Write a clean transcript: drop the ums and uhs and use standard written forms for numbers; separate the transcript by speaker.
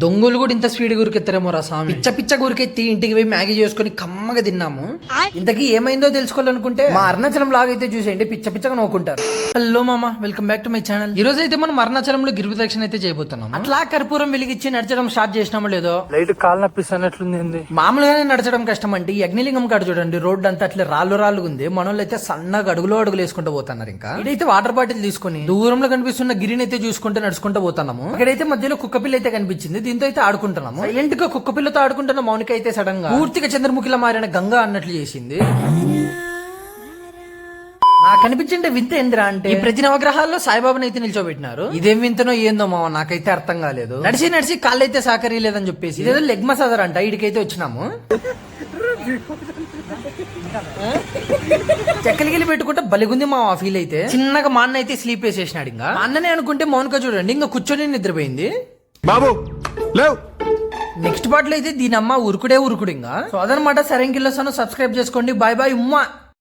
Speaker 1: దొంగలు కూడా ఇంత స్పీడ్ గురికెత్తారేమో రా స్వామి. పిచ్చ పిచ్చ గురికెత్తి ఇంటికి పోయి మ్యాగీ చేసుకుని కమ్మగా తిన్నాము. ఇంతకీ ఏమైందో తెలుసుకోవాలనుకుంటే మా అరుణాచలం లాగా అయితే చూసేయండి, పిచ్చ పిచ్చగా నవ్వుకుంటారు. హలో మామ, welcome back to my channel. ఈ రోజు అయితే మనం అరుణాచలంలో గిరి ప్రదక్షిణ అయితే చేయబోతున్నాం. అట్లా కర్పూరం వెలిగించి నడచడం స్టార్ట్ చేసినామో లేదో లైట్ కాలు నప్పిస్తున్నట్లుంది. మామూలుగానే నడచడం కష్టం అంటే ఈ అగ్నిలింగం కాడ చూడండి, రోడ్డు అంతా అట్లా రాళ్ళు ఉంది. మనోళ్ళు అయితే సన్నగా అడుగులు వేసుకుంటూ పోతున్నారు. ఇంకా ఇదైతే వాటర్ బాటిల్ తీసుకుని దూరంలో కనిపిస్తున్న గిరిని అయితే చూసుకుంటూ నడుచుకుంటూ పోతున్నాము. ఇక్కడైతే మధ్యలో కుక్కపిల్ల అయితే కనిపించింది, దీంతో అయితే ఆడుకుంటున్నాము. సైలెంట్ గా కుక్కపిల్లతో ఆడుకుంటున్న మౌనిక అయితే సడన్ గా పూర్తిగా చంద్రముఖిలా మారిన గంగా అన్నట్లు చేసింది. నాకు కనిపించింటే వింత ఏంద్రా అంటే ఈ ప్రతి నవగ్రహాల్లో సాయిబాబాని అయితే నిల్చోబెట్టినారు. ఇదేం వింతనో ఏందో మామ, నాకైతే అర్థం కాలేదు. నడిచి కాళ్ళు అయితే సహకరియలేదని చెప్పేసి ఇదేదో లెగ్ మసాజర్ అంట, ఇడికైతే వచ్చినాము. చెక్కలిగిలి పెట్టుకుంటే బలిగుంది మా ఫీల్ అయితే. చిన్నగా మా అన్న అయితే స్లీప్ వేసేసినాడు. ఇంకా మా అన్ననే అనుకుంటే మౌనిక చూడండి ఇంకా కూర్చొని నిద్రపోయింది.
Speaker 2: బాబు లేవ్.
Speaker 1: నెక్స్ట్ పార్ట్ లో అయితే దీని అమ్మ ఉరుకుడే ఉరుకుడు. ఇంకా సో అదనమాట. సరే ఇంకెళ్ళొస్తాను, సబ్స్క్రైబ్ చేసుకోండి. బాయ్ బాయ్ ఉమ్మా.